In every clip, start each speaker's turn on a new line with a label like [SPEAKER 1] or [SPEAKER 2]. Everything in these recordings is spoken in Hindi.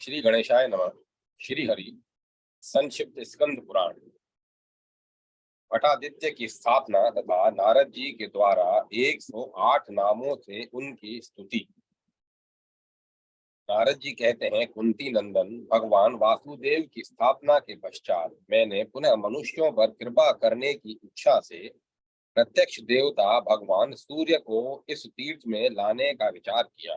[SPEAKER 1] श्री गणेशाय नमः। श्री हरि। संक्षिप्त स्कंद पुराण। वटादित्य की स्थापना तथा नारद जी के द्वारा 108 नामों से उनकी स्तुति। नारद जी कहते हैं, कुंती नंदन भगवान वासुदेव की स्थापना के पश्चात मैंने पुनः मनुष्यों पर कृपा करने की इच्छा से प्रत्यक्ष देवता भगवान सूर्य को इस तीर्थ में लाने का विचार किया।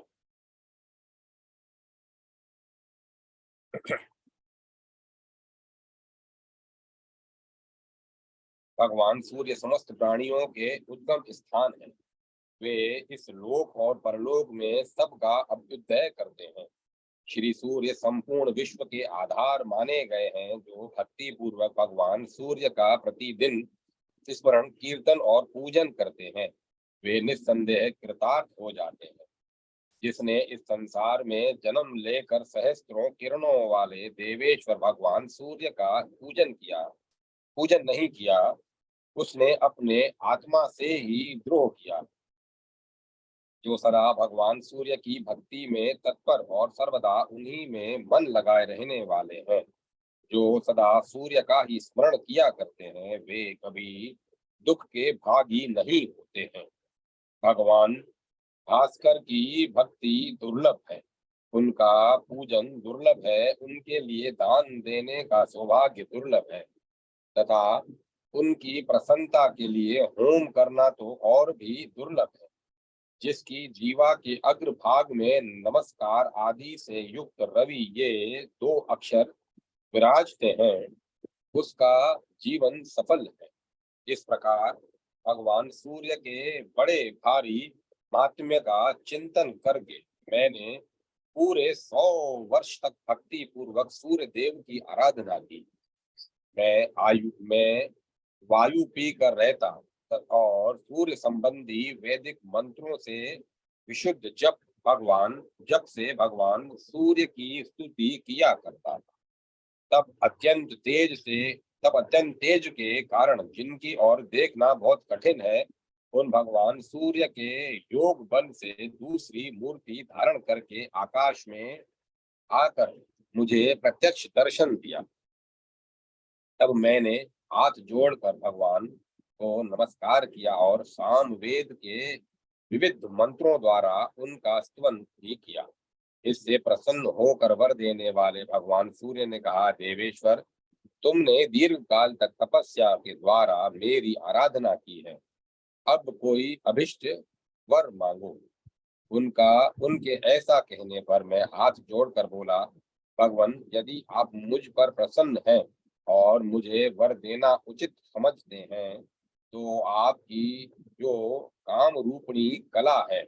[SPEAKER 1] भगवान सूर्य समस्त प्राणियों के उद्गम स्थान है। वे इस लोक और परलोक में सबका अभ्युदय करते हैं। श्री सूर्य संपूर्ण विश्व के आधार माने गए हैं, जो भक्ति पूर्वक भगवान सूर्य का प्रतिदिन स्मरण, कीर्तन और पूजन करते हैं, वे निस्संदेह कृतार्थ हो जाते हैं। जिसने इस संसार में जन्म लेकर सहस्त्रों किरणों वाले देवेश्वर भगवान सूर्य का पूजन नहीं किया, उसने अपने आत्मा से ही द्रोह किया। जो सदा भगवान सूर्य की भक्ति में तत्पर और सर्वदा उन्हीं में मन लगाए रहने वाले हैं, जो सदा सूर्य का ही स्मरण किया करते हैं, वे कभी दुख के भागी नहीं होते हैं। भगवान भास्कर की भक्ति दुर्लभ है, उनका पूजन दुर्लभ है, उनके लिए दान देने का सौभाग्य दुर्लभ है तथा उनकी प्रसन्नता के लिए होम करना तो और भी दुर्लभ है। जिसकी जीवा के अग्रभाग में नमस्कार आदि से युक्त रवि ये दो अक्षर विराजते हैं, उसका जीवन सफल है। इस प्रकार भगवान सूर्य के बड़े भारी महात्म्य का चिंतन करके मैंने पूरे 100 वर्ष तक भक्ति पूर्वक सूर्य देव की आराधना की। मैं वायु पी कर रहता और सूर्य संबंधी वैदिक मंत्रों से विशुद्ध जप से भगवान सूर्य की स्तुति किया करता था। तब अत्यंत तेज के कारण, जिनकी ओर देखना बहुत कठिन है, उन भगवान सूर्य के योग बल से दूसरी मूर्ति धारण करके आकाश में आकर मुझे प्रत्यक्ष दर्शन दिया। तब मैंने हाथ जोड़कर भगवान को नमस्कार किया और साम वेद के विविध मंत्रों द्वारा उनका स्तवन भी किया। इससे प्रसन्न होकर वर देने वाले भगवान सूर्य ने कहा, देवेश्वर, तुमने दीर्घ काल तक तपस्या के द्वारा मेरी आराधना की है, अब कोई अभिष्ट वर मांगो। उनके ऐसा कहने पर मैं हाथ जोड़कर बोला, भगवान, यदि आप मुझ पर प्रसन्न हैं और मुझे वर देना उचित समझते हैं, तो आपकी जो काम रूपणी कला है,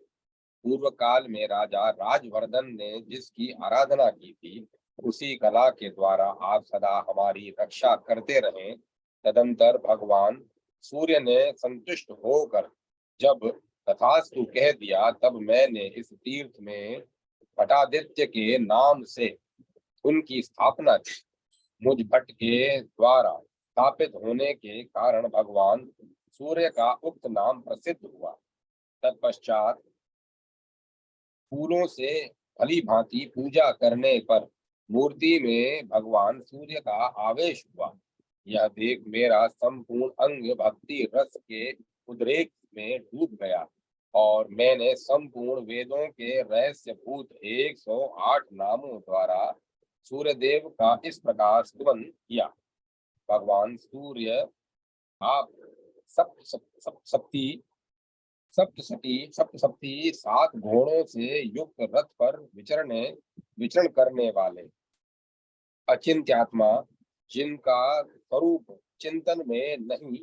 [SPEAKER 1] पूर्व काल में राजा राजवर्धन ने जिसकी आराधना की थी, उसी कला के द्वारा आप सदा हमारी रक्षा करते रहें। तदंतर भगवान सूर्य ने संतुष्ट होकर जब तथास्तु कह दिया, तब मैंने इस तीर्थ में भटादित्य के नाम से उनकी स्थापना की। मुझ भट्ट के द्वारा स्थापित होने के कारण भगवान सूर्य का उक्त नाम प्रसिद्ध हुआ। तत्पश्चात फूलों से भली भांति पूजा करने पर मूर्ति में भगवान सूर्य का आवेश हुआ। यह देख मेरा संपूर्ण अंग भक्ति रस के उद्रेक में डूब गया और मैंने संपूर्ण वेदों के रहस्यभूत 108 नामों द्वारा सूर्यदेव का इस प्रकार स्तुवन किया। भगवान सूर्य, आप सप्तसती 7 घोड़ों से युक्त रथ पर विचरण करने वाले अचिंत्यात्मा, जिनका स्वरूप चिंतन में नहीं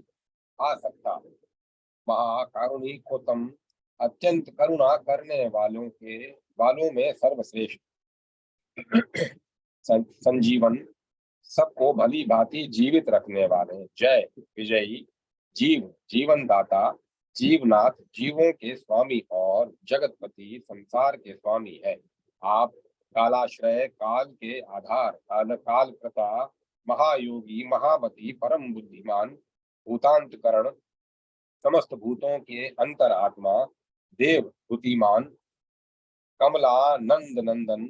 [SPEAKER 1] आ सकता, महाकारुणिकोत्तम, अत्यंत करुणा करने वालों में सर्वश्रेष्ठ, संजीवन, सबको भली भांति जीवित रखने वाले, जय विजयी, जीवन दाता, जीवनाथ, जीवों के स्वामी और जगतपति, संसार के स्वामी है। आप कालाश्रय, काल के आधार, काल कृता, महायोगी, महामति, परम बुद्धिमान, भूतांतकरण, समस्त भूतों के अंतर आत्मा, देव भूतिमान, कमलानंद नंदन,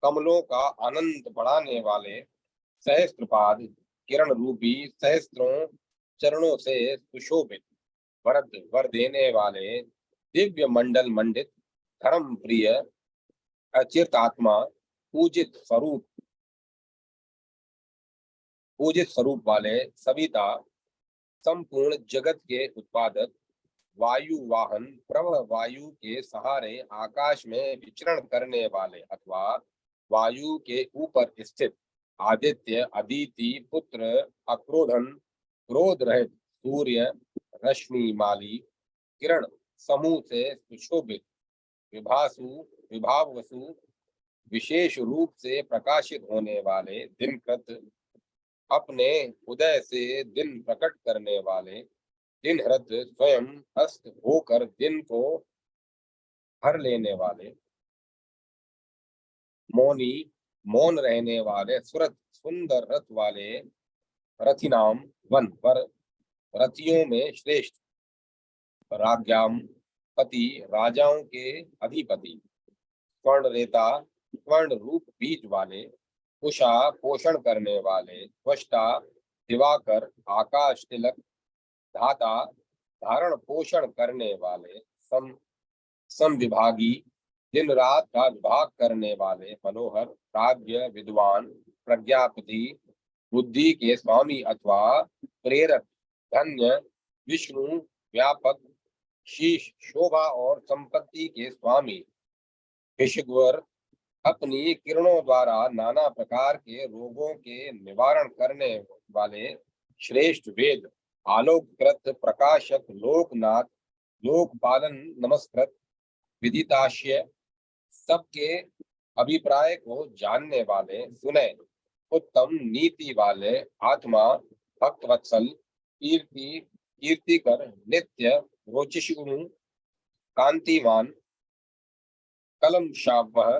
[SPEAKER 1] कमलों का आनंद बढ़ाने वाले, सहस्त्रपाद, किरण रूपी सहस्त्रों चरणों से सुशोभित, वरद वर देने वाले, दिव्य मंडल मंडित, धर्म प्रिय, अचित आत्मा, पूजित स्वरूप पूजित स्वरूप वाले, सविता, संपूर्ण जगत के उत्पादक, वायु वाहन, प्रवह वायु के सहारे आकाश में विचरण करने वाले अथवा वायु के ऊपर स्थित, आदित्य, अदिति, पुत्र, अक्रोधन, क्रोध रहित, सूर्य, रश्मि माली, किरण समूह से सुशोभित, विभासु, विभावसु, विशेष रूप से प्रकाशित होने वाले, दिनकृत, अपने उदय से दिन प्रकट करने वाले, दिन हृत, स्वयं अस्त होकर दिन को हर लेने वाले, मौनी, मौन रहने वाले, सुरत, सुंदर रथ वाले, रथिनाम, वन पर, रथियों में श्रेष्ठ, राज्ञाम, पति, राजाओं के अधिपति, स्वर्ण रेता, स्वर्ण रूप बीज वाले, उषा, पोषण करने वाले, त्वष्टा, दिवाकर, आकाश तिलक, धाता, धारण पोषण करने वाले, समविभागी, दिन रात का विभाग करने वाले, मनोहर, प्राज्ञ, विद्वान, प्रज्ञापति, बुद्धि के स्वामी अथवा प्रेरक, धन्य, विष्णु, व्यापक, शीश, शोभा और संपत्ति के स्वामी, ऋषिवर, अपनी किरणों द्वारा नाना प्रकार के रोगों के निवारण करने वाले, श्रेष्ठ वेद, आलोककृत, प्रकाशक, लोकनाथ, लोकपालन, नमस्कृत, विदिताश्य, सबके अभिप्राय को जानने वाले, सुने, उत्तम नीति वाले, आत्मा, भक्तवत्सल, कीर्ति, कीर्तिकर, नित्य, रोचिषुणु, कांतिमान, कलम शावह,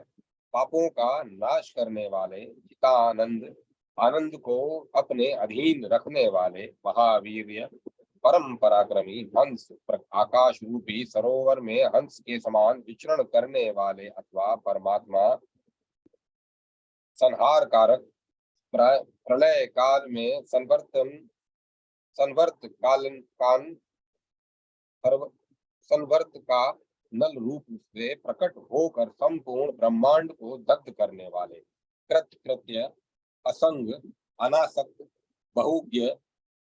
[SPEAKER 1] पापों का नाश करने वाले, चितानंद, आनंद को अपने अधीन रखने वाले, महावीर्य, परम पराक्रमी, हंस, आकाश रूपी सरोवर में हंस के समान विचरण करने वाले अथवा परमात्मा, संहार कारक, प्रलय काल में संवर्त कालन कान संवर्त का नल रूप से प्रकट होकर संपूर्ण ब्रह्मांड को दग्ध करने वाले, कृत्य, असंग, अनासक्त, बहुज्ञ,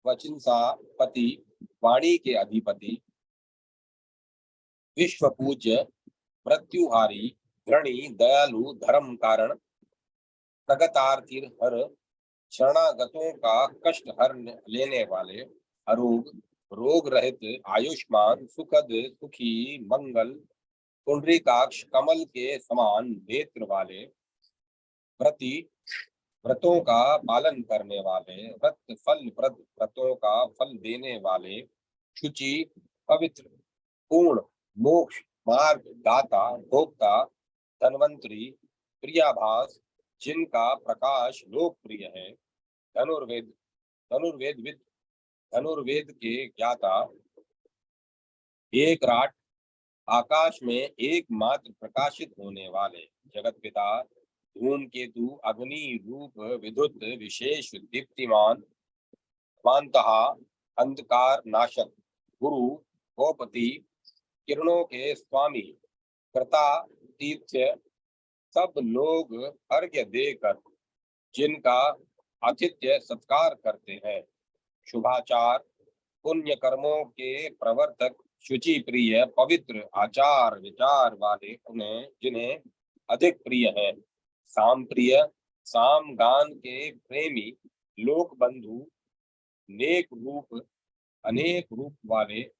[SPEAKER 1] वचिंसा पति, वाणी के अधिपति, विश्व पूज्य, मृत्युहारी, घृणी, दयालु, धर्म कारण, प्रगतार्थी हर, शरणागतों का कष्ट हर लेने वाले, अरोग, रोग रहित, आयुष्मान, सुखद, सुखी, मंगल, पुंडरीकाक्ष, कमल के समान नेत्र वाले, व्रती, व्रतों का पालन करने वाले, व्रत फल प्रद, व्रतों का फल देने वाले, शुचि, पवित्र, पूर्ण, मोक्ष मार्ग दाता, भोक्ता, धनवंतरी, प्रियाभास, जिनका प्रकाश लोकप्रिय है, धनुर्वेद, धनुर्वेदविद, धनुर्वेद के ज्ञाता, एक राट, आकाश में एकमात्र प्रकाशित होने वाले, जगत पिता, धूमकेतु, अग्नि रूप विद्युत विशेष दीप्तिमान, मानतः, अंधकार नाशक, गुरु, गोपति, किरणों के स्वामी, कृता, तीर्थ्य, सब लोग अर्घ्य देकर जिनका आतिथ्य सत्कार करते हैं, शुभाचार, पुण्य कर्मों के प्रवर्तक, शुचि प्रिय, पवित्र आचार विचार वाले, उन्हें जिन्हें अधिक प्रिय है, साम प्रिय, साम गान के प्रेमी, लोक बंधु, नेक रूप, अनेक रूप वाले,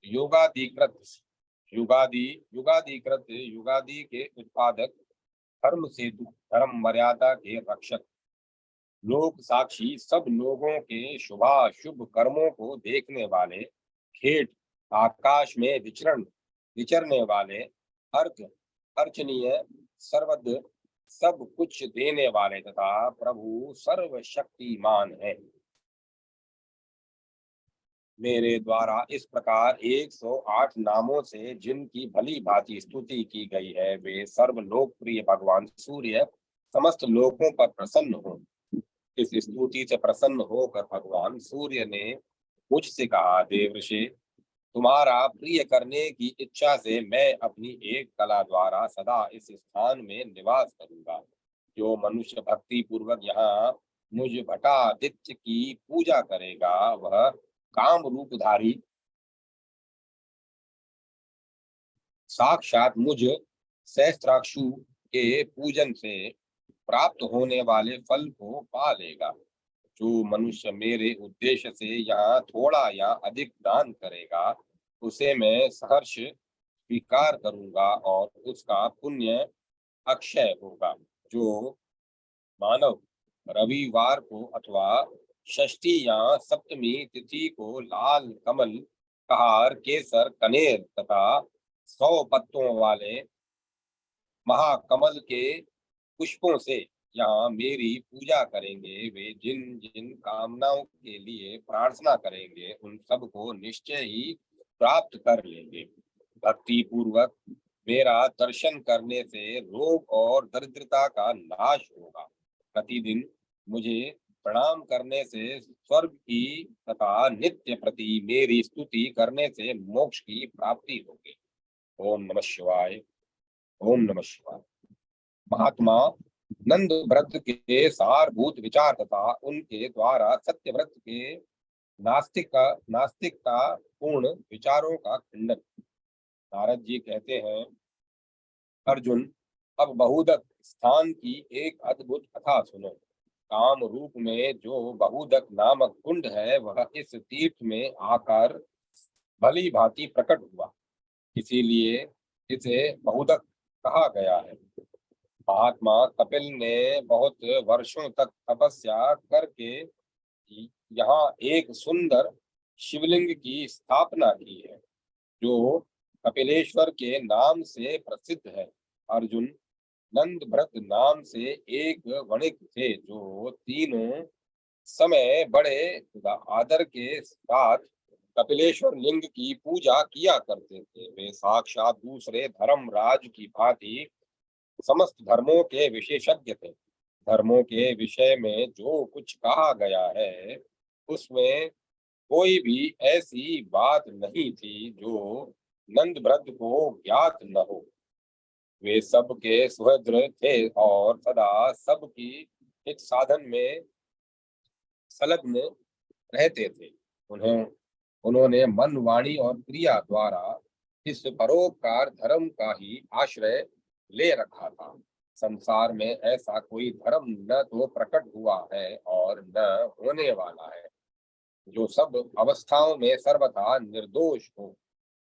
[SPEAKER 1] योगाधिकृत, युगाधिकृत, युगादि के उत्पादक, धर्म सेतु, धर्म मर्यादा के रक्षक, लोक साक्षी, सब लोगों के शुभाशुभ कर्मों को देखने वाले, खेट, आकाश में विचरने वाले, अर्थ, अर्चनीय, सर्वद, सब कुछ देने वाले तथा प्रभु सर्वशक्तिमान है। मेरे द्वारा इस प्रकार 108 नामों से जिनकी भली भांति स्तुति की गई है, वे सर्व लोकप्रिय भगवान सूर्य समस्त लोगों पर प्रसन्न हो। इस स्तुति से प्रसन्न होकर भगवान सूर्य ने मुझसे कहा, देवर्षि, तुम्हारा प्रिय करने की इच्छा से मैं अपनी एक कला द्वारा सदा इस स्थान में निवास करूंगा। जो मनुष्य भक्ति पूर्वक यहाँ मुझ भटादित्य की पूजा करेगा, वह काम रूपधारी साक्षात मुझ सहस्त्राक्षु के पूजन से प्राप्त होने वाले फल को पा लेगा। जो मनुष्य मेरे उद्देश्य से यहाँ थोड़ा या अधिक दान करेगा, उसे मैं सहर्ष स्वीकार करूंगा और उसका पुण्य अक्षय होगा। जो मानव रविवार को अथवा षष्ठी या सप्तमी तिथि को लाल कमल, कहार, केसर, कनेर तथा 100 पत्तों वाले महाकमल के पुष्पों से यहाँ मेरी पूजा करेंगे, वे जिन जिन कामनाओं के लिए प्रार्थना करेंगे, उन सब को निश्चय ही प्राप्त कर लेंगे। भक्ति पूर्वक मेरा दर्शन करने से रोग और दरिद्रता का नाश होगा। प्रतिदिन मुझे प्रणाम करने से स्वर्ग की तथा नित्य प्रति मेरी स्तुति करने से मोक्ष की प्राप्ति होगी। ओम नमः शिवाय। ओम नमः शिवाय। महात्मा नंद व्रत के सारभूत विचार तथा उनके द्वारा सत्य व्रत के नास्तिकता पूर्ण विचारों का खंडन। नारद जी कहते हैं, अर्जुन, अब बहुदक स्थान की एक अद्भुत कथा सुनो। काम रूप में जो बहुदक नामक कुंड है, वह इस तीर्थ में आकर भली भांति प्रकट हुआ, इसीलिए इसे बहुदक कहा गया है। महात्मा कपिल ने बहुत वर्षों तक तपस्या करके यहाँ एक सुंदर शिवलिंग की स्थापना की है, जो कपिलेश्वर के नाम से प्रसिद्ध है। अर्जुन, नंद भ्रत नाम से एक वणिक थे, जो तीनों समय बड़े आदर के साथ कपिलेश्वर लिंग की पूजा किया करते थे। वे साक्षात दूसरे धर्मराज की भांति समस्त धर्मों के विशेषज्ञ थे। धर्मों के विषय में जो कुछ कहा गया है, उसमें कोई भी ऐसी बात नहीं थी जो नंद भ्रत को ज्ञात न हो। वे सबके सुहृद थे और सदा सबकी हित साधन में संलग्न रहते थे। उन्हें उन्होंने मन, वाणी और क्रिया द्वारा इस परोपकार धर्म का ही आश्रय ले रखा था। संसार में ऐसा कोई धर्म न तो प्रकट हुआ है और न होने वाला है, जो सब अवस्थाओं में सर्वथा निर्दोष हो।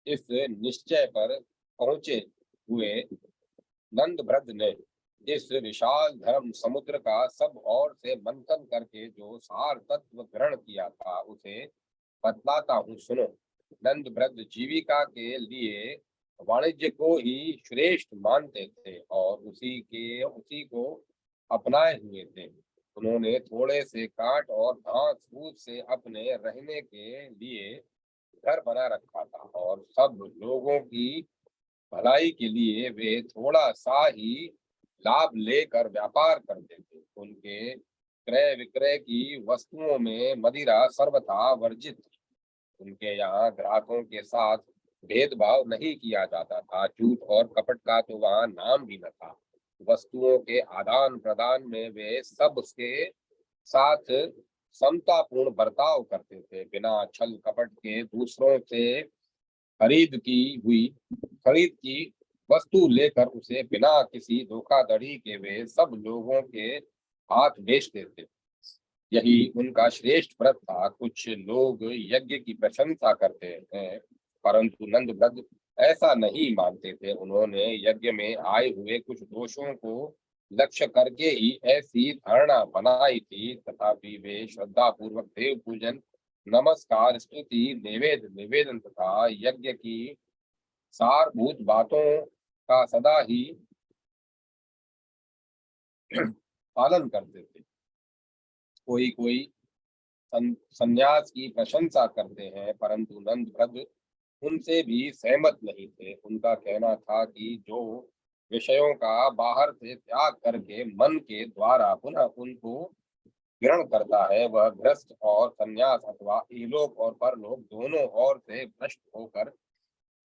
[SPEAKER 1] इस निश्चय पर पहुंचे हुए नंद भ्रद ने इस विशाल धर्म समुद्र का सब ओर से मंथन करके जो सार तत्व ग्रहण किया था, उसे बतलाता हूँ, सुनो। नंद भ्रद जीविका के लिए वाणिज्य को ही श्रेष्ठ मानते थे और उसी को अपनाए हुए थे। उन्होंने थोड़े से काट और घास फूस से अपने रहने के लिए घर बना रखा था और सब लोगों की भलाई के लिए वे थोड़ा सा ही लाभ लेकर व्यापार करते थे। उनके क्रय विक्रय की वस्तुओं में मदिरा सर्वथा वर्जित थी। उनके यहाँ ग्राहकों के साथ भेदभाव नहीं किया जाता था। झूठ और कपट का तो वहाँ नाम भी न था। वस्तुओं के आदान प्रदान में वे सबके साथ समतापूर्ण बर्ताव करते थे। बिना छल कपट के दूसरों से खरीद की हुई खरीद की वस्तु लेकर उसे बिना किसी धोखाधड़ी के वे सब लोगों के हाथ बेचते थे। यही उनका श्रेष्ठ व्रत था। कुछ लोग यज्ञ की प्रशंसा करते हैं, परंतु नंद व्रत ऐसा नहीं मानते थे। उन्होंने यज्ञ में आए हुए कुछ दोषों को लक्ष्य करके ही ऐसी धारणा बनाई थी। तथापि वे श्रद्धा पूर्वक देव पूजन, नमस्कार, स्तुति, निवेदन तथा यज्ञ की सारभूत बातों का सदा ही पालन करते थे। कोई कोई संन्यास की प्रशंसा करते हैं, परंतु नंदभद्र उनसे भी सहमत नहीं थे। उनका कहना था कि जो विषयों का बाहर से त्याग करके मन के द्वारा पुनः उनको ग्रहण करता है, वह ग्रस्त और संन्यास अथवा इहलोक और परलोक दोनों ओर से भ्रष्ट होकर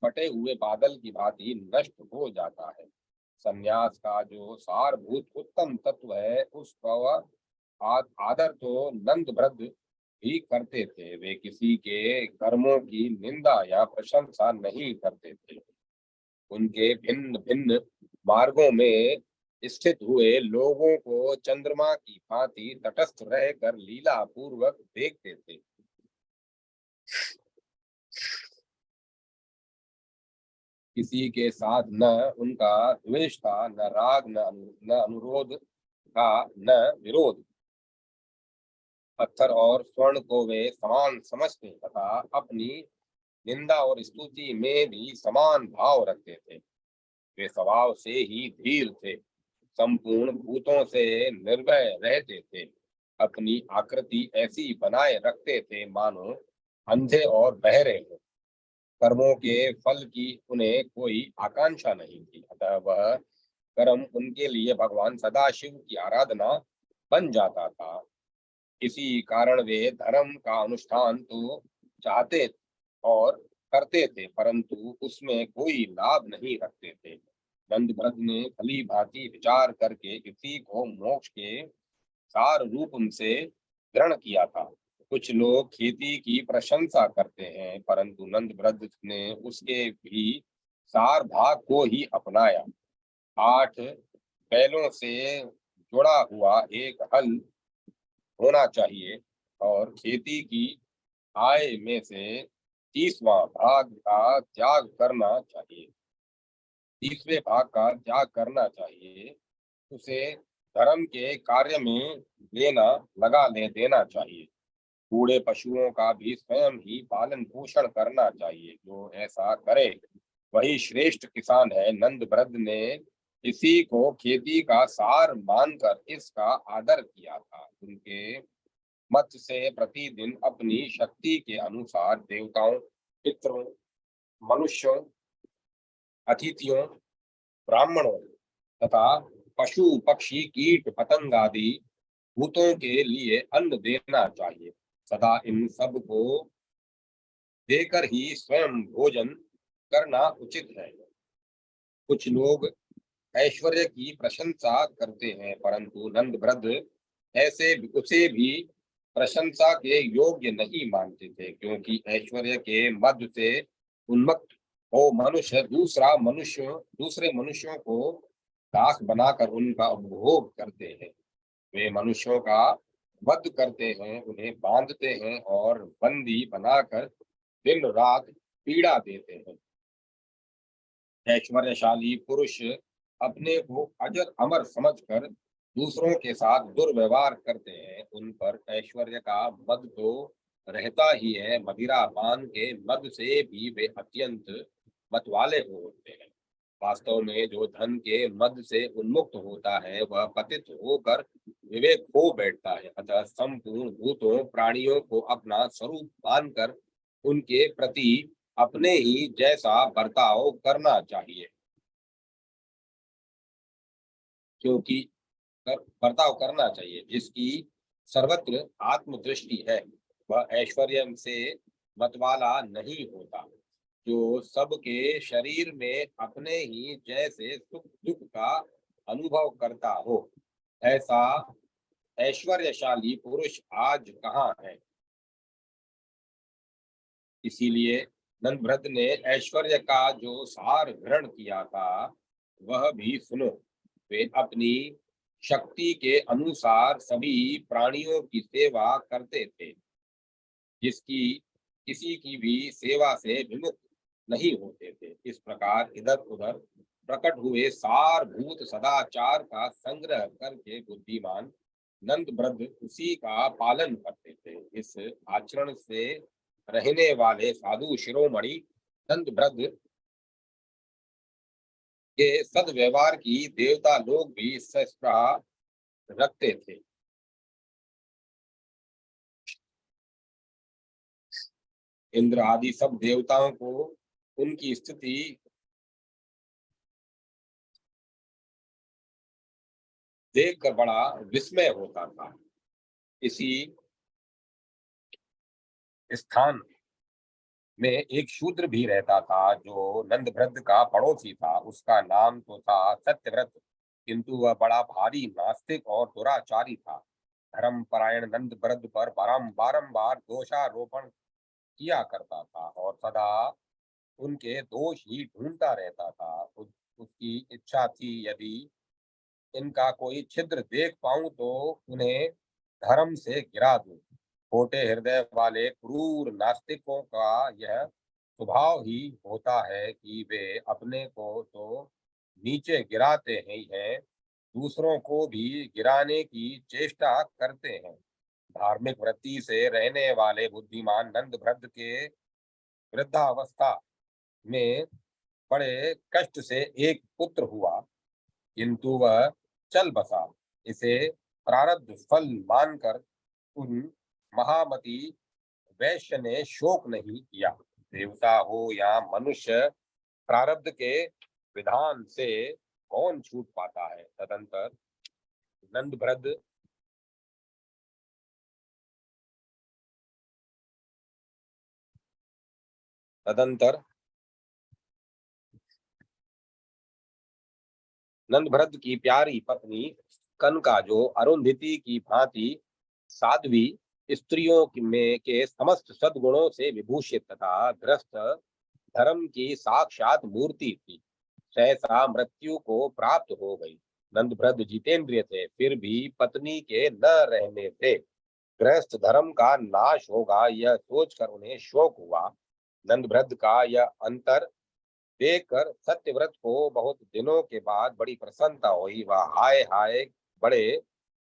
[SPEAKER 1] फटे हुए बादल की भांति नष्ट हो जाता है। संन्यास का जो सारभूत उत्तम तत्व है, उसका आदर तो नंदभद्र भी करते थे। वे किसी के कर्मों की निंदा या प्रशंसा नहीं करते थे। उनके भिन्न भिन्न मार्गों में स्थित हुए लोगों को चंद्रमा की भांति तटस्थ रहकर लीला पूर्वक देखते थे। किसी के साथ न उनका द्वेष था, न राग, न अनुरोध का, न विरोध। पत्थर और स्वर्ण को वे समान समझते तथा अपनी निंदा और स्तुति में भी समान भाव रखते थे। वे स्वभाव से ही धीर थे, संपूर्ण भूतों से निर्भय रहते थे, अपनी आकृति ऐसी बनाए रखते थे मानो अंधे और बहरे हो। कर्मों के फल की उन्हें कोई आकांक्षा नहीं थी, अतः वह कर्म उनके लिए भगवान सदाशिव की आराधना बन जाता था। इसी कारण वे धर्म का अनुष्ठान तो चाहते और करते थे, परंतु उसमें कोई लाभ नहीं रखते थे। नंदभद्र ने भली भांति विचार करके इसी को मोक्ष के सार रूप से ग्रहण किया था। कुछ लोग खेती की प्रशंसा करते हैं, परंतु नंदभद्र ने उसके भी सार भाग को ही अपनाया। 8 बैलों से जुड़ा हुआ एक हल होना चाहिए और खेती की आय में से 30वां भाग का त्याग करना चाहिए। 30वें भाग का त्याग करना चाहिए। उसे धर्म के कार्य में लगा ले देना चाहिए। बूढ़े पशुओं का भी स्वयं ही पालन पोषण करना चाहिए। जो ऐसा करे वही श्रेष्ठ किसान है। नंदभद्र ने इसी को खेती का सार मानकर इसका आदर किया था। उनके मत से प्रतिदिन अपनी शक्ति के अनुसार देवताओं, पितरों, मनुष्यों, अतिथियों, ब्राह्मणों तथा पशु पक्षी कीट पतंग आदि भूतों के लिए अन्न देना चाहिए। सदा इन सब को देकर ही स्वयं भोजन करना उचित है। कुछ लोग ऐश्वर्य की प्रशंसा करते हैं, परंतु नंदभद्र ऐसे उसे भी प्रशंसा के योग्य नहीं मानते थे, क्योंकि ऐश्वर्य के मद से उन्मत्त हो मनुष्य दूसरे मनुष्यों को दास बनाकर उनका उपभोग करते हैं। वे मनुष्यों का वध करते हैं, उन्हें बांधते हैं और बंदी बनाकर दिन रात पीड़ा देते हैं। ऐश्वर्यशाली पुरुष अपने को अजर अमर समझकर दूसरों के साथ दुर्व्यवहार करते हैं। उन पर ऐश्वर्य का मद तो रहता ही है, मदिरा पान के मद से भी वे अत्यंत मतवाले होते हैं। वास्तव में जो धन के मद से उन्मुक्त होता है, वह पतित होकर विवेक खो बैठता है। अतः संपूर्ण भूतों प्राणियों को अपना स्वरूप मानकर उनके प्रति अपने ही जैसा बर्ताव करना चाहिए, क्योंकि बर्ताव करना चाहिए। जिसकी सर्वत्र आत्मदृष्टि है, वह ऐश्वर्य से मतवाला नहीं होता। जो सबके शरीर में अपने ही जैसे सुख दुख का अनुभव करता हो, ऐसा ऐश्वर्यशाली पुरुष आज कहाँ है। इसीलिए नंदभद्र ने ऐश्वर्य का जो सार ग्रहण किया था, वह भी सुनो। वे अपनी शक्ति के अनुसार सभी प्राणियों की सेवा करते थे, जिसकी किसी की भी सेवा से विमुख नहीं होते थे। इस प्रकार इधर उधर प्रकट हुए सारभूत सदाचार का संग्रह करके बुद्धिमान नंदभद्र उसी का पालन करते थे। इस आचरण से रहने वाले साधु शिरोमणि नंदभद्र के सद्व्यवहार की देवता लोग भी स्पृहा रखते थे। इंद्र आदि सब देवताओं को उनकी स्थिति देखकर बड़ा विस्मय होता था। इसी स्थान में एक शूद्र भी रहता था जो नंदभ्रद का पड़ोसी था। उसका नाम तो था सत्यव्रत, किंतु वह बड़ा भारी नास्तिक और दुराचारी था। धर्मपरायण नंदभ्रद पर बारंबार दोषारोपण किया करता था और सदा उनके दोष ही ढूंढता रहता था। उसकी इच्छा थी यदि इनका कोई छिद्र देख पाऊं तो उन्हें धर्म से गिरा दूं। छोटे हृदय वाले क्रूर नास्तिकों का यह स्वभाव ही होता है कि वे अपने को तो नीचे गिराते ही हैं, दूसरों को भी गिराने की चेष्टा करते हैं। धार्मिक वृत्ति से रहने वाले बुद्धिमान नंदभ्रद के वृद्धावस्था में बड़े कष्ट से एक पुत्र हुआ, किंतु वह चल बसा। इसे प्रारब्ध फल मानकर उन महामती वैश्य ने शोक नहीं किया। देवता हो या मनुष्य, प्रारब्ध के विधान से कौन छूट पाता है। नंदभ्रद तदंतर नंदभ्रद की प्यारी पत्नी कनका, जो अरुंधति की भांति साध्वी स्त्रियों में के समस्त सद्गुणों से विभूषित तथा ग्रस्त धर्म की साक्षात मूर्ति थी, सहसा मृत्यु को प्राप्त हो गई। नंदभ्रद जितेंद्रिय थे, फिर भी पत्नी के न रहने से गृहस्थ धर्म का नाश होगा, यह सोचकर उन्हें शोक हुआ। नंदभ्रद का यह अंतर देखकर सत्यव्रत को बहुत दिनों के बाद बड़ी प्रसन्नता हुई। वह हाय हाय, बड़े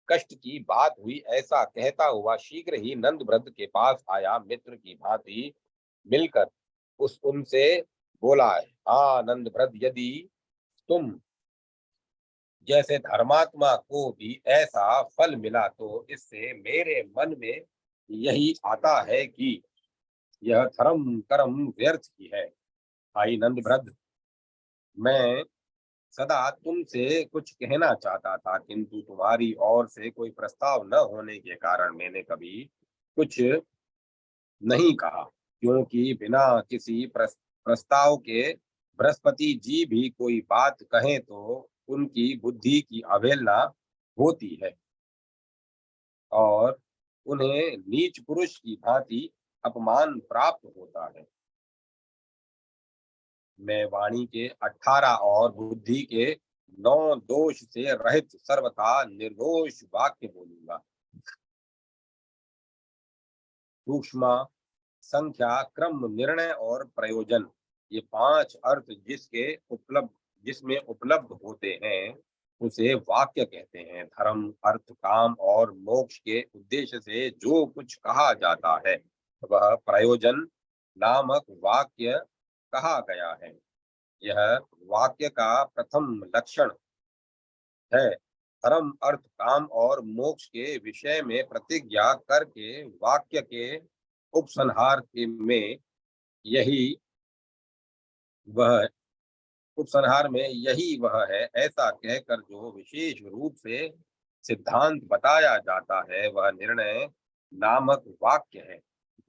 [SPEAKER 1] कष्ट की बात हुई, ऐसा कहता हुआ शीघ्र ही नंदभ्रद के पास आया। मित्र की भांति मिलकर उस उनसे बोला है, हाँ नंदभ्रद, यदि तुम जैसे धर्मात्मा को भी ऐसा फल मिला तो इससे मेरे मन में यही आता है कि यह धर्म कर्म व्यर्थ ही है। भाई नंदभ्रद, मैं सदा तुमसे कुछ कहना चाहता था, किंतु तुम्हारी ओर से कोई प्रस्ताव न होने के कारण मैंने कभी कुछ नहीं कहा, क्योंकि बिना किसी प्रस्ताव के बृहस्पति जी भी कोई बात कहें तो उनकी बुद्धि की अवहेलना होती है और उन्हें नीच पुरुष की भांति अपमान प्राप्त होता है। मैं वाणी के 18 और बुद्धि के 9 दोष से रहित सर्वथा निर्दोष वाक्य बोलूंगा। सूक्ष्म, संख्या, क्रम, निर्णय और प्रयोजन, ये 5 अर्थ जिसमें उपलब्ध होते हैं उसे वाक्य कहते हैं। धर्म, अर्थ, काम और मोक्ष के उद्देश्य से जो कुछ कहा जाता है वह प्रयोजन नामक वाक्य कहा गया है। यह वाक्य का प्रथम लक्षण है। धर्म, अर्थ, काम और मोक्ष के विषय में प्रतिज्ञा करके वाक्य के उपसंहार में यही वह उपसंहार में यही वह है, ऐसा कहकर जो विशेष रूप से सिद्धांत बताया जाता है वह निर्णय नामक वाक्य है।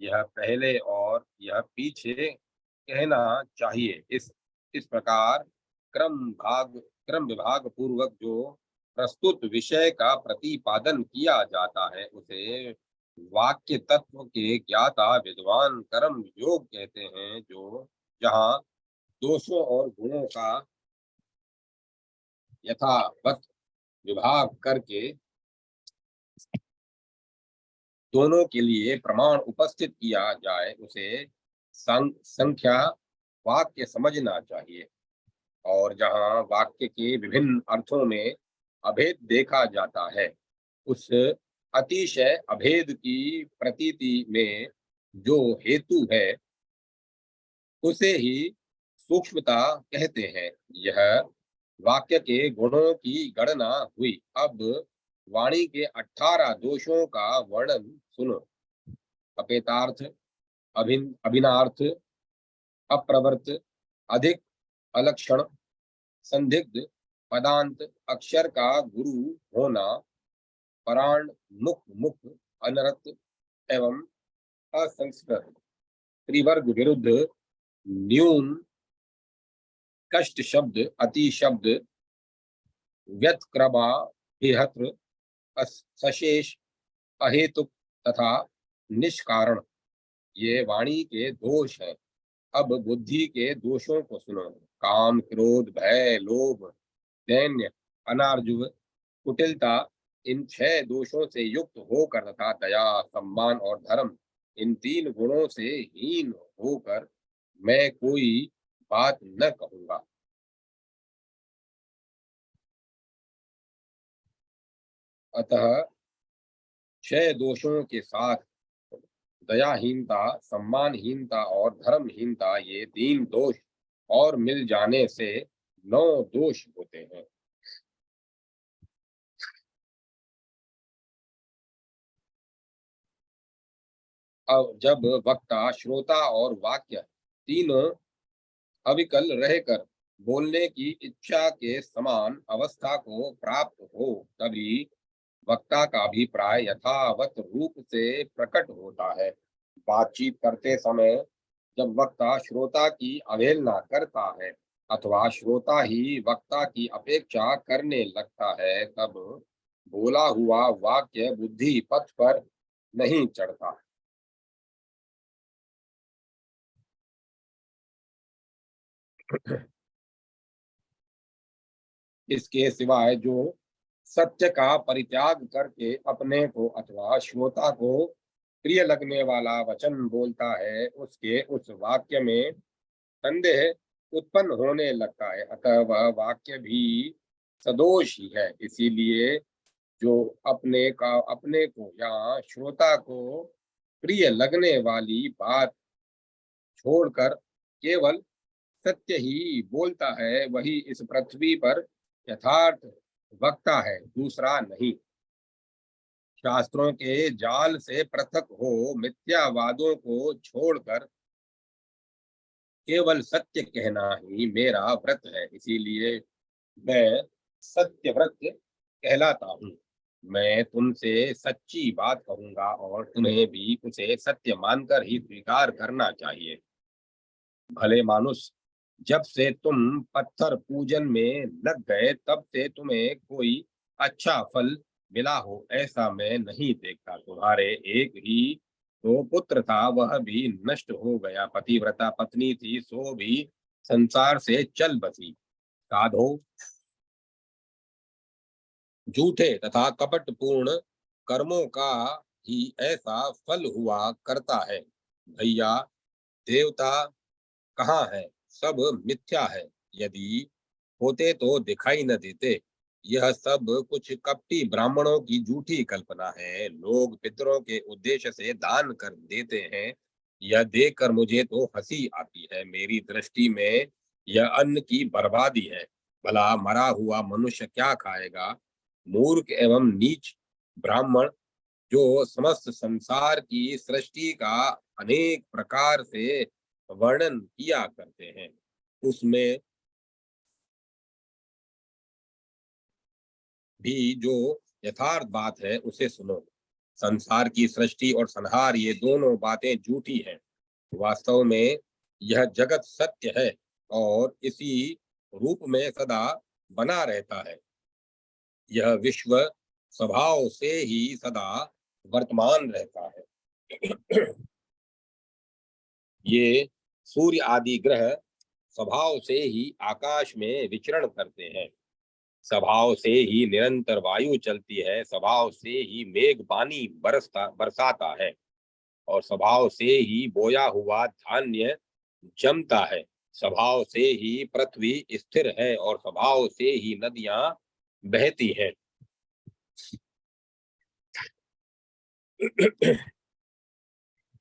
[SPEAKER 1] यह पहले और यह पीछे कहना चाहिए। इस प्रकार क्रम विभाग पूर्वक जो प्रस्तुत विषय का प्रतिपादन किया जाता है उसे वाक्य तत्व के ज्ञाता विद्वान कर्म योग कहते हैं, जो जहाँ दोषों और गुणों का यथावत विभाग करके दोनों के लिए प्रमाण उपस्थित किया जाए उसे संख्या वाक्य समझना चाहिए। और जहाँ वाक्य के विभिन्न अर्थों में अभेद देखा जाता है उस अतिशय अभेद की प्रतीति में जो हेतु है उसे ही सूक्ष्मता कहते हैं। यह वाक्य के गुणों की गणना हुई। अब वाणी के 18 दोषों का वर्णन सुनो। अपेतार्थ, अभिनार्थ, अप्रवर्त, अधिक, अलक्षण, संदिग्ध, पदांत, अक्षर का गुरु होना, पराण, मुख, मुख, अनर्थ एवं असंस्कृत, त्रिवर्ग विरुद्ध, न्यून, कष्ट शब्द, अति शब्द, व्यतक्रमा, हिहत्र, सशेष, अहेतुक तथा निष्कारण, ये वाणी के दोष हैं। अब बुद्धि के दोषों को सुनो। काम, क्रोध, भय, लोभ, दैन्य, अनार्जुव, कुटिलता, इन 6 दोषों से युक्त होकर तथा दया, सम्मान और धर्म, इन 3 गुणों से हीन होकर मैं कोई बात न कहूंगा। अतः 6 दोषों के साथ दयाहीनता, सम्मानहीनता और धर्महीनता, ये 3 दोष और मिल जाने से 9 दोष होते हैं। अब जब वक्ता, श्रोता और वाक्य तीनों अविकल रहकर बोलने की इच्छा के समान अवस्था को प्राप्त हो, तभी वक्ता का अभिप्राय यथावत रूप से प्रकट होता है। बातचीत करते समय जब वक्ता श्रोता की अवहेलना करता है अथवा श्रोता ही वक्ता की अपेक्षा करने लगता है, तब बोला हुआ वाक्य बुद्धि पथ पर नहीं चढ़ता। इसके सिवाय जो सत्य का परित्याग करके अपने को अथवा श्रोता को प्रिय लगने वाला वचन बोलता है, उसके उस वाक्य में संदेह उत्पन्न होने लगता है, अतः वह वाक्य भी सदोष ही है। इसीलिए जो अपने को या श्रोता को प्रिय लगने वाली बात छोड़कर केवल सत्य ही बोलता है, वही इस पृथ्वी पर यथार्थ वक्ता है, दूसरा नहीं। शास्त्रों के जाल से पृथक हो मिथ्यावादों को छोड़कर केवल सत्य कहना ही मेरा व्रत है। इसीलिए मैं सत्यव्रत कहलाता हूँ। मैं तुमसे सच्ची बात कहूंगा और तुम्हें भी उसे सत्य मानकर ही स्वीकार करना चाहिए। भले मानुष, जब से तुम पत्थर पूजन में लग गए तब से तुम्हें कोई अच्छा फल मिला हो ऐसा मैं नहीं देखता। तुम्हारे एक ही तो पुत्र था, वह भी नष्ट हो गया। पतिव्रता पत्नी थी, सो भी संसार से चल बसी। साधो, झूठे तथा कपटपूर्ण कर्मों का ही ऐसा फल हुआ करता है। भैया, देवता कहाँ है? सब मिथ्या है। यदि होते तो दिखाई न देते। यह सब कुछ कपटी ब्राह्मणों की झूठी कल्पना है। लोग पितरों के उद्देश्य से दान कर देते हैं। यह देखकर मुझे तो हंसी आती है। मेरी दृष्टि में यह अन्न की बर्बादी है। भला मरा हुआ मनुष्य क्या खाएगा? मूर्ख एवं नीच ब्राह्मण जो समस्त संसार की सृष्टि का अनेक प्रकार से वर्णन किया करते हैं, उसमें भी जो यथार्थ बात है उसे सुनो। संसार की सृष्टि और संहार, ये दोनों बातें झूठी हैं। वास्तव में यह जगत सत्य है और इसी रूप में सदा बना रहता है। यह विश्व स्वभाव से ही सदा वर्तमान रहता है। ये सूर्य आदि ग्रह स्वभाव से ही आकाश में विचरण करते हैं। स्वभाव से ही निरंतर वायु चलती है। स्वभाव से ही मेघ पानी बरसाता है और स्वभाव से ही बोया हुआ धान्य जमता है। स्वभाव से ही पृथ्वी स्थिर है और स्वभाव से ही नदियां बहती हैं।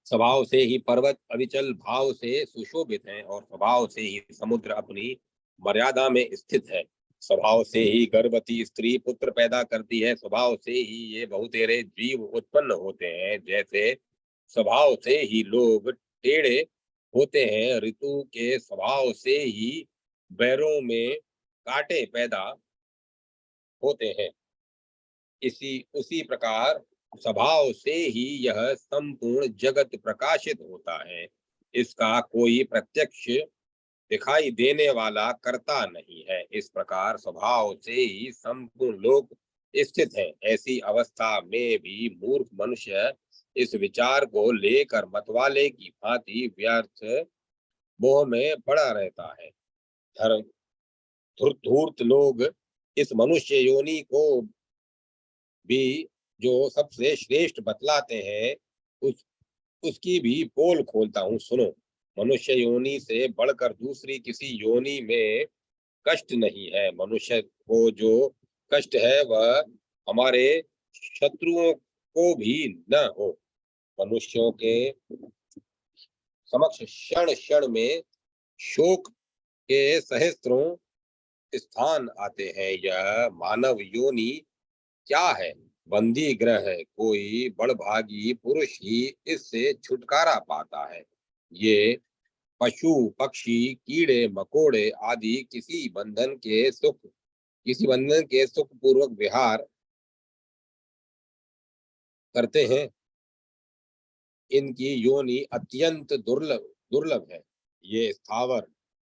[SPEAKER 1] स्वभाव से ही पर्वत अविचल भाव से सुशोभित हैं और स्वभाव से ही समुद्र अपनी मर्यादा में स्थित है। स्वभाव से ही गर्भवती स्त्री पुत्र पैदा करती है। स्वभाव से ही ये बहुतेरे जीव उत्पन्न होते हैं। जैसे स्वभाव से ही लोग टेढ़े होते हैं, ऋतु के स्वभाव से ही बैरों में कांटे पैदा होते हैं। इसी उसी प्रकार स्वभाव से ही यह संपूर्ण जगत प्रकाशित होता है। इसका कोई प्रत्यक्ष दिखाई देने वाला करता नहीं है। इस प्रकार स्वभाव से ही संपूर्ण लोक स्थित है। ऐसी अवस्था में भी मूर्ख मनुष्य इस विचार को लेकर मतवाले की भांति व्यर्थ मोह में पड़ा रहता है। धर्म धूर्त लोग इस मनुष्य योनि को भी जो सबसे श्रेष्ठ बतलाते हैं, उस उसकी भी पोल खोलता हूँ, सुनो। मनुष्य योनि से बढ़कर दूसरी किसी योनि में कष्ट नहीं है। मनुष्य को जो कष्ट है वह हमारे शत्रुओं को भी न हो। मनुष्यों के समक्ष क्षण क्षण में शोक के सहस्त्रों स्थान आते हैं। यह मानव योनि क्या है? बंदी ग्रह है। कोई बड़भागी पुरुष ही इससे छुटकारा पाता है। ये पशु पक्षी कीड़े मकोड़े आदि किसी बंधन के सुख पूर्वक विहार करते हैं। इनकी योनि अत्यंत दुर्लभ दुर्लभ है। ये स्थावर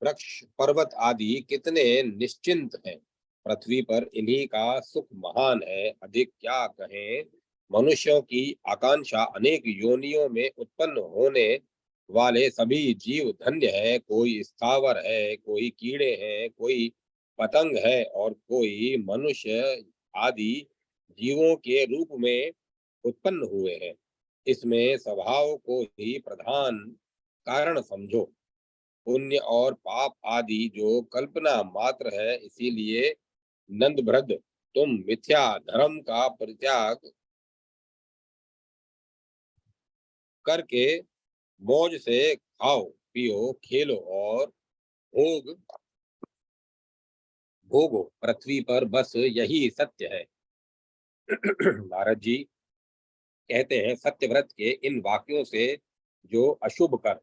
[SPEAKER 1] वृक्ष पर्वत आदि कितने निश्चिंत हैं। पृथ्वी पर इन्हीं का सुख महान है। अधिक क्या कहें। मनुष्यों की आकांक्षा अनेक योनियों में उत्पन्न होने वाले सभी जीव धन्य है। कोई स्थावर है, कोई कीड़े हैं, कोई पतंग है और कोई मनुष्य आदि जीवों के रूप में उत्पन्न हुए हैं। इसमें स्वभाव को ही प्रधान कारण समझो। पुण्य और पाप आदि जो कल्पना मात्र है। इसीलिए नंदभ्रद, तुम मिथ्या धर्म का परित्याग करके मौज से खाओ पियो खेलो और भोग भोगो। पृथ्वी पर बस यही सत्य है। नारद जी कहते हैं, सत्यव्रत के इन वाक्यों से जो अशुभ कर,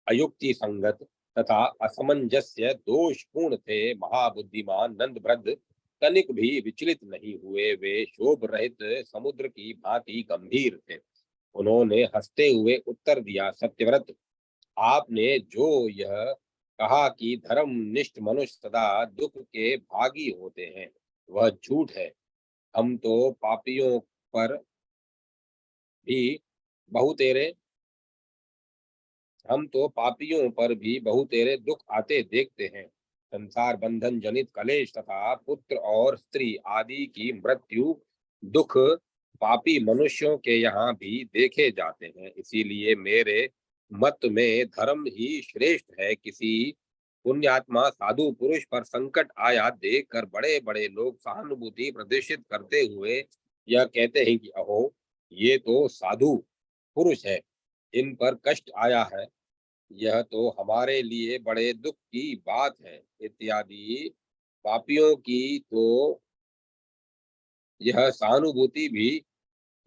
[SPEAKER 1] अयुक्ति संगत तथा असमंजस्य दोषपूर्ण थे, महाबुद्धिमान नंदभ्रद तनिक भी विचलित नहीं हुए। वे शोभ रहित समुद्र की भांति गंभीर थे। उन्होंने हंसते हुए उत्तर दिया, सत्यव्रत, आपने जो यह कहा कि धर्मनिष्ठ मनुष्य सदा दुख के भागी होते हैं, वह झूठ है। हम तो पापियों पर भी बहुतेरे हम तो पापियों पर भी बहुतेरे दुख आते देखते हैं। संसार बंधन जनित कलेश तथा पुत्र और स्त्री आदि की मृत्यु दुख पापी मनुष्यों के यहाँ भी देखे जाते हैं। इसीलिए मेरे मत में धर्म ही श्रेष्ठ है। किसी पुण्यात्मा साधु पुरुष पर संकट आया देखकर बड़े बड़े लोग सहानुभूति प्रदर्शित करते हुए यह कहते हैं कि अहो, ये तो साधु पुरुष है, इन पर कष्ट आया है, यह तो हमारे लिए बड़े दुख की बात है इत्यादि। पापियों की तो यह सहानुभूति भी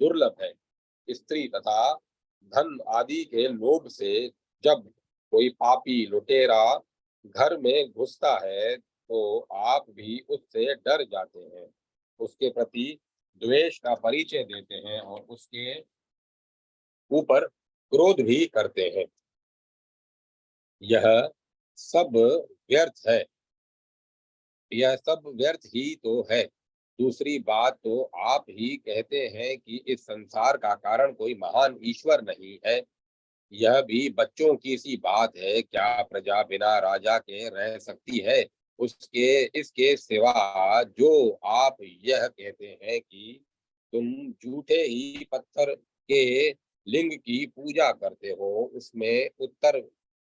[SPEAKER 1] दुर्लभ है। स्त्री तथा धन आदि के लोभ से जब कोई पापी लुटेरा घर में घुसता है तो आप भी उससे डर जाते हैं, उसके प्रति द्वेष का परिचय देते हैं और उसके ऊपर क्रोध भी करते हैं। यह सब व्यर्थ है। यह सब व्यर्थ ही तो है। दूसरी बात तो आप ही कहते हैं कि इस संसार का कारण कोई महान ईश्वर नहीं है। यह भी बच्चों की सी बात है। क्या प्रजा बिना राजा के रह सकती है? उसके इसके सिवा जो आप यह कहते हैं कि तुम झूठे ही पत्थर के लिंग की पूजा करते हो,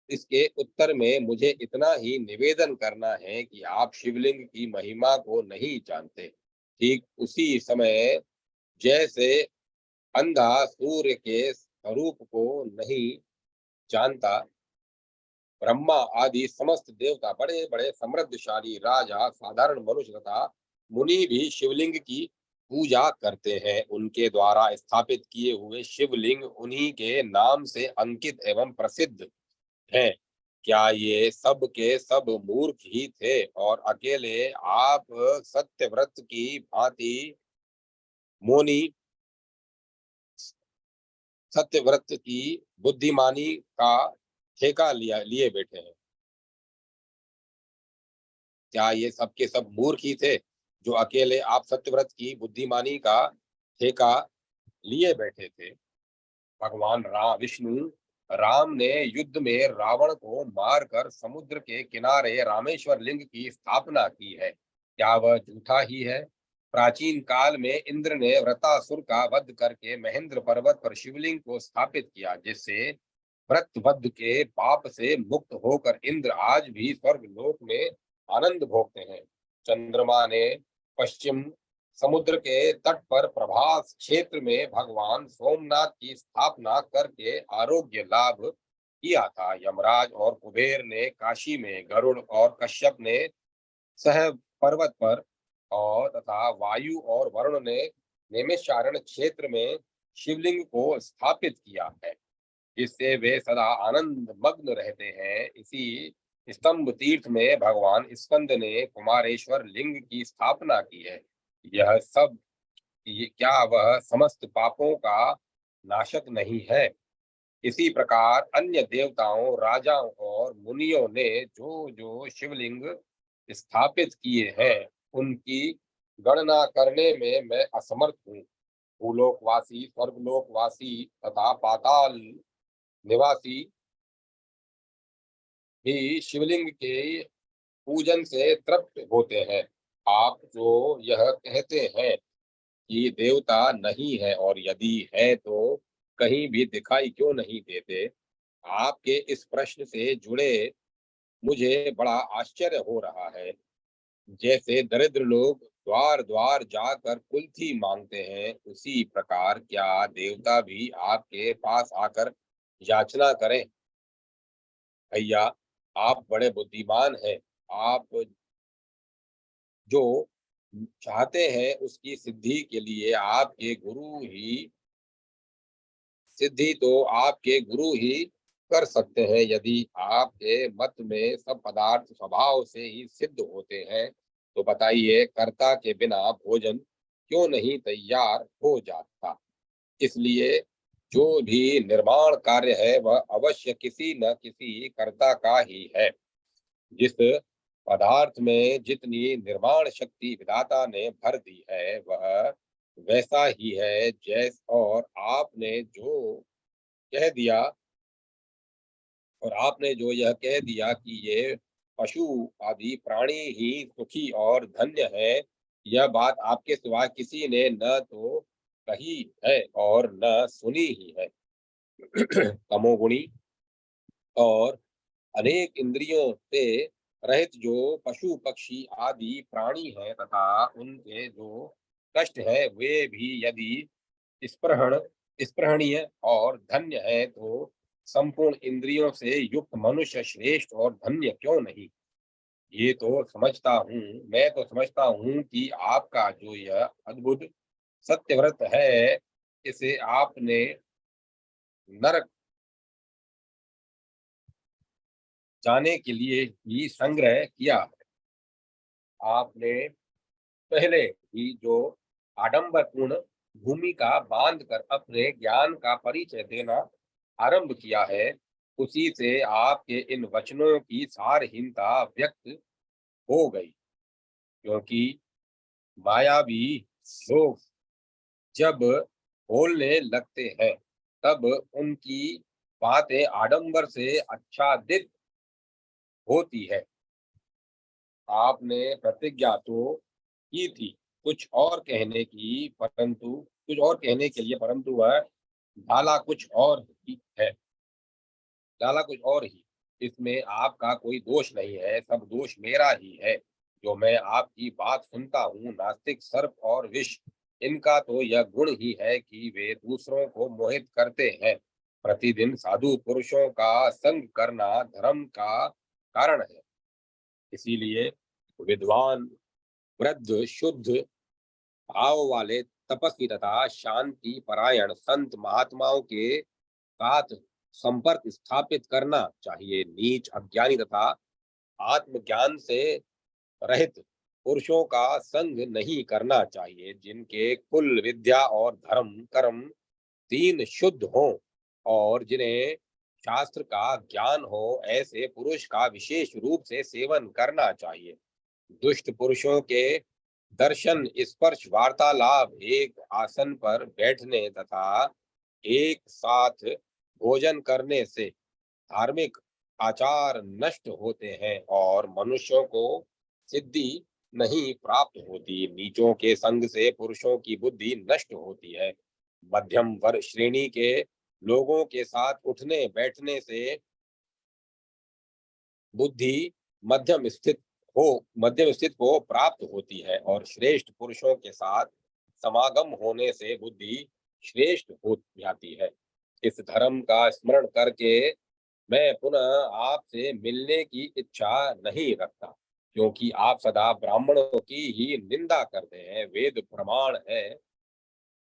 [SPEAKER 1] इसके उत्तर में मुझे इतना ही निवेदन करना है कि आप शिवलिंग की महिमा को नहीं जानते। ठीक उसी समय जैसे अंधा सूर्य के स्वरूप को नहीं जानता, ब्रह्मा आदि समस्त देवता, बड़े बड़े समृद्धशाली राजा, साधारण मनुष्य तथा मुनि भी शिवलिंग की पूजा करते हैं। उनके द्वारा स्थापित किए हुए शिवलिंग उन्हीं के नाम से अंकित एवं प्रसिद्ध हैं। क्या ये सब के सब मूर्ख ही थे और अकेले आप सत्यव्रत की भांति मौनी सत्यव्रत की बुद्धिमानी का ठेका लिया लिए बैठे हैं? क्या ये सब के सब मूर्ख ही थे जो अकेले आप सत्यव्रत की बुद्धिमानी का ठेका लिए बैठे थे? भगवान राम विष्णु राम ने युद्ध में रावण को मारकर समुद्र के किनारे रामेश्वर लिंग की स्थापना की है। क्या वह झूठा ही है? प्राचीन काल में इंद्र ने वृतासुर का वध करके महेंद्र पर्वत पर शिवलिंग को स्थापित किया, जिससे व्रतवध के पाप से मुक्त होकर इंद्र आज भी स्वर्ग लोक में आनंद भोगते हैं। चंद्रमा ने पश्चिम समुद्र के तट पर प्रभास क्षेत्र में भगवान सोमनाथ की स्थापना करके आरोग्य लाभ किया था। यमराज और कुबेर ने काशी में, गरुड़ और कश्यप ने सह पर्वत पर और तथा वायु और वरुण ने नैमिषारण्य क्षेत्र में शिवलिंग को स्थापित किया है, जिससे वे सदा आनंद मग्न रहते हैं। इसी स्तंभ तीर्थ में भगवान स्कंद ने कुमारेश्वर लिंग की स्थापना की है। यह सब क्या वह समस्त पापों का नाशक नहीं है? इसी प्रकार अन्य देवताओं, राजाओं और मुनियों ने जो जो शिवलिंग स्थापित किए हैं, उनकी गणना करने में मैं असमर्थ हूँ। भूलोकवासी, स्वर्गलोकवासी तथा पाताल निवासी भी शिवलिंग के पूजन से तृप्त होते हैं। आप जो यह कहते हैं कि देवता नहीं है और यदि है तो कहीं भी दिखाई क्यों नहीं देते? आपके इस प्रश्न से जुड़े मुझे बड़ा आश्चर्य हो रहा है। जैसे दरिद्र लोग द्वार द्वार जाकर कुल्थी मांगते हैं, उसी प्रकार क्या देवता भी आपके पास आकर याचना करें? भैया, आप बड़े बुद्धिमान हैं। आप जो चाहते हैं उसकी सिद्धि के लिए आपके गुरु ही सिद्धि तो आपके गुरु ही कर सकते हैं। यदि आपके मत में सब पदार्थ स्वभाव से ही सिद्ध होते हैं, तो बताइए कर्ता के बिना भोजन क्यों नहीं तैयार हो जाता? इसलिए जो भी निर्माण कार्य है वह अवश्य किसी न किसी कर्ता का ही है। जिस पदार्थ में जितनी निर्माण शक्ति विधाता ने भर दी है, वह वैसा ही है। जैस और आपने जो यह कह दिया कि ये पशु आदि प्राणी ही सुखी और धन्य है, यह बात आपके सिवा किसी ने न तो कही है और न सुनी ही है। तमोगुणी और अनेक इंद्रियों से रहित जो पशु पक्षी आदि प्राणी हैं तथा उनके जो कष्ट है, वे भी यदि स्पृहण स्पृहणीय और धन्य है, तो संपूर्ण इंद्रियों से युक्त मनुष्य श्रेष्ठ और धन्य क्यों नहीं? ये तो समझता हूँ मैं तो समझता हूँ कि आपका जो यह अद्भुत सत्यव्रत है, इसे आपने नरक जाने के लिए ही संग्रह किया। आपने पहले ही जो आडंबरपूर्ण भूमिका बांधकर अपने ज्ञान का परिचय देना आरंभ किया है, उसी से आपके इन वचनों की सारहीनता व्यक्त हो गई। क्योंकि मायावी लोग जब बोलने लगते हैं, तब उनकी बातें आडंबर से आच्छादित होती है। आपने प्रतिज्ञा तो की थी कुछ और कहने के लिए, परंतु वह डाला कुछ और ही है डाला कुछ और ही। इसमें आपका कोई दोष नहीं है, सब दोष मेरा ही है जो मैं आपकी बात सुनता हूँ। नास्तिक सर्प और विष, इनका तो यह गुण ही है कि वे दूसरों को मोहित करते हैं। प्रतिदिन साधु पुरुषों का संग करना धर्म का कारण है। इसीलिए विद्वान, वृद्ध, शुद्ध भाव वाले तपस्वी तथा शांति परायण संत महात्माओं के साथ संपर्क स्थापित करना चाहिए। नीच अज्ञानी तथा आत्मज्ञान से रहित पुरुषों का संग नहीं करना चाहिए। जिनके कुल विद्या और धर्म कर्म तीन शुद्ध हों और जिन्हें शास्त्र का ज्ञान हो, ऐसे पुरुष का विशेष रूप से सेवन करना चाहिए। दुष्ट पुरुषों के दर्शन स्पर्श वार्तालाप एक आसन पर बैठने तथा एक साथ भोजन करने से धार्मिक आचार नष्ट होते हैं और मनुष्यों को सिद्धि नहीं प्राप्त होती। नीचों के संग से पुरुषों की बुद्धि नष्ट होती है। मध्यम वर्ग श्रेणी के लोगों के साथ उठने बैठने से बुद्धि मध्यम स्थित मध्यम स्थित को प्राप्त होती है और श्रेष्ठ पुरुषों के साथ समागम होने से बुद्धि श्रेष्ठ हो जाती है। इस धर्म का स्मरण करके मैं पुनः आपसे मिलने की इच्छा नहीं रखता, क्योंकि आप सदा ब्राह्मणों की ही निंदा करते हैं। वेद प्रमाण है,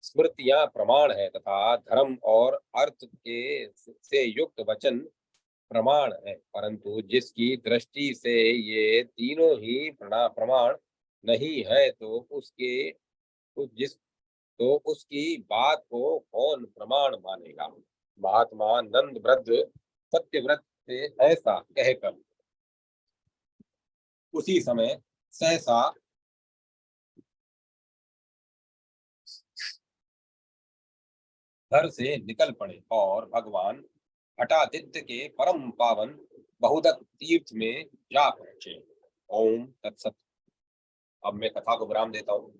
[SPEAKER 1] स्मृतियां प्रमाण है तथा धर्म और अर्थ के से युक्त वचन प्रमाण है, परंतु जिसकी दृष्टि से ये तीनों ही प्रमाण नहीं है तो उसकी बात को कौन प्रमाण मानेगा। महात्मा नंद वृद्ध सत्यव्रत से ऐसा कहकर उसी समय सहसा घर से निकल पड़े और भगवान हटादित्य के परम पावन बहुदत्त तीर्थ में जा पहुंचे। ओम तत्सत। अब मैं कथा को विराम देता हूँ।